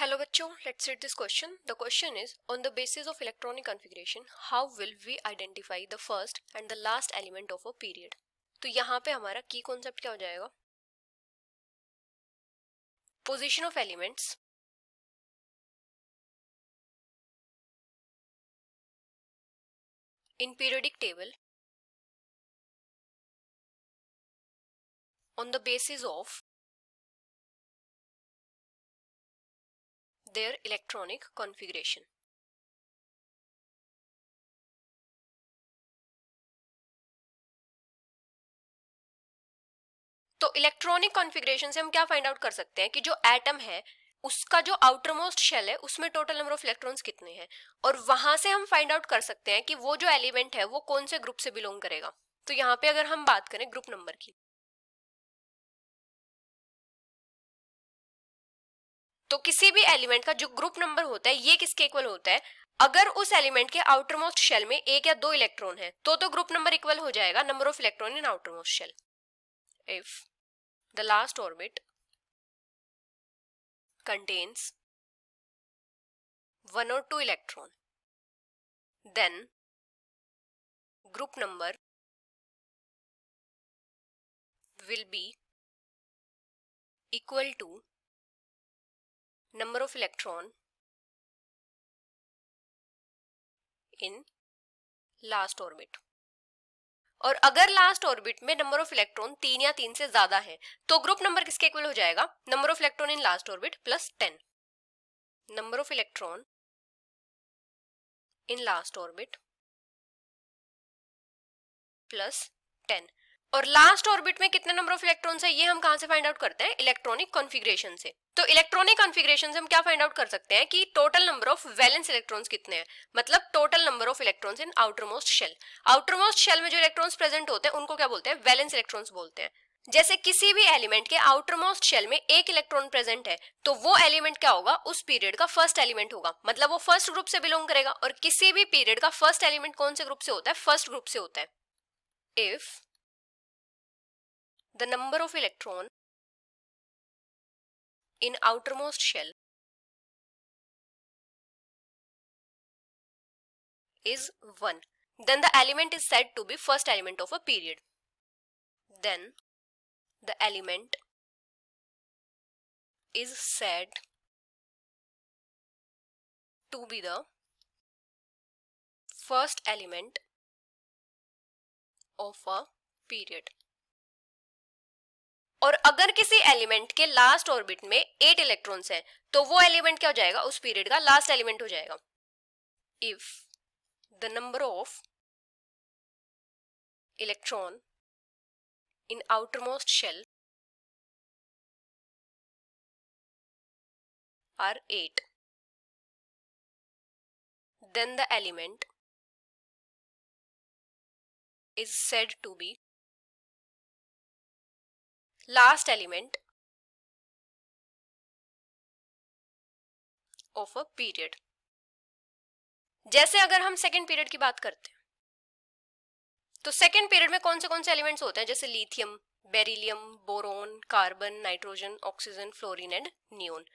Hello बच्चों, let's read this question. The question is, on the basis of electronic configuration, how will we identify the first and the last element of a period? तो यहाँ पे हमारा की concept क्या हो जाएगा? Position of elements in periodic table on the basis of their electronic configuration. तो electronic configuration से हम क्या फाइंड आउट कर सकते हैं कि जो एटम है उसका जो आउटर मोस्ट शेल है उसमें टोटल नंबर ऑफ इलेक्ट्रॉन्स कितने हैं, और वहां से हम फाइंड आउट कर सकते हैं कि वो जो एलिमेंट है वो कौन से ग्रुप से बिलोंग करेगा. तो यहाँ पे अगर हम बात करें ग्रुप नंबर की, तो किसी भी एलिमेंट का जो ग्रुप नंबर होता है ये किसके इक्वल होता है? अगर उस एलिमेंट के आउटर मोस्ट शेल में एक या दो इलेक्ट्रॉन है तो ग्रुप नंबर इक्वल हो जाएगा number of electron in outermost shell. If the last orbit contains one or two electron, then group number will be equal to number of electron in last orbit. और अगर last orbit में number of electron 3 या 3 से ज्यादा है तो group number किसके equal हो जाएगा? Number of electron in last orbit plus 10. Number of electron in last orbit plus 10. और लास्ट ऑर्बिट में कितने नंबर ऑफ इलेक्ट्रॉन्स है ये हम कहां से फाइंड आउट करते हैं? इलेक्ट्रॉनिक कॉन्फ़िगरेशन से. तो इलेक्ट्रॉनिक कॉन्फ़िगरेशन से हम क्या फाइंड आउट कर सकते हैं कि total number of valence electrons कितने हैं, मतलब total number of electrons in outermost shell. Outermost shell में जो इलेक्ट्रॉन्स प्रेजेंट होते हैं उनको क्या बोलते हैं? वैलेंस इलेक्ट्रॉन्स बोलते हैं. जैसे किसी भी एलिमेंट के आउटर मोस्ट शेल में एक इलेक्ट्रॉन प्रेजेंट है तो वो एलिमेंट क्या होगा? उस पीरियड का फर्स्ट एलिमेंट होगा, मतलब वो फर्स्ट ग्रुप से बिलोंग करेगा. और किसी भी पीरियड का फर्स्ट एलिमेंट कौन से ग्रुप से होता है? फर्स्ट ग्रुप से होता है. If the number of electron in outermost shell is 1, then the element is said to be first element of a period. Then the element is said to be the first element of a period. और अगर किसी element के last orbit में 8 electrons हैं तो वो element क्या हो जाएगा? उस पीरियड का लास्ट एलिमेंट हो जाएगा. If the number of electron in outermost shell are 8, then the element is said to be last element of a period. जैसे अगर हम सेकेंड पीरियड की बात करते हैं तो सेकेंड पीरियड में कौन से एलिमेंट्स होते हैं? जैसे lithium, beryllium, boron, carbon, nitrogen, oxygen, fluorine and neon.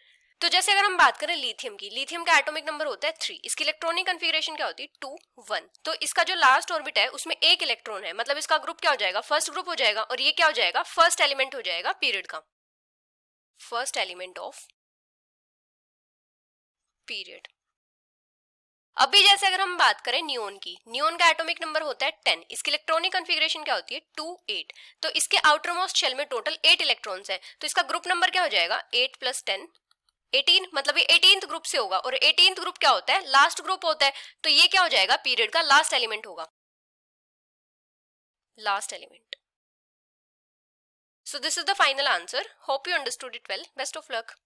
तो जैसे अगर हम बात करें लिथियम की, लिथियम का एटॉमिक नंबर होता है 3. इसकी इलेक्ट्रॉनिक कॉन्फ़िगरेशन क्या होती है? 2 1. तो इसका जो लास्ट ऑर्बिट है उसमें एक इलेक्ट्रॉन है, मतलब इसका ग्रुप क्या हो जाएगा? फर्स्ट ग्रुप हो जाएगा. और ये क्या हो जाएगा? फर्स्ट एलिमेंट हो जाएगा पीरियड का, फर्स्ट एलिमेंट ऑफ पीरियड. अभी जैसे अगर हम बात करें नियोन की, नियोन का एटॉमिक नंबर होता है 10. इसकी इलेक्ट्रॉनिक कॉन्फ़िगरेशन क्या होती है? 2 8. तो इसके आउटर मोस्ट शेल में टोटल 8 इलेक्ट्रॉन्स हैं, तो इसका ग्रुप नंबर क्या हो जाएगा? 8 प्लस 10 18, मतलब ये 18th ग्रुप से होगा. और 18th ग्रुप क्या होता है? लास्ट ग्रुप होता है. तो ये क्या हो जाएगा? पीरियड का लास्ट एलिमेंट होगा, last element. So this is the final answer. Hope you understood it well. Best of luck.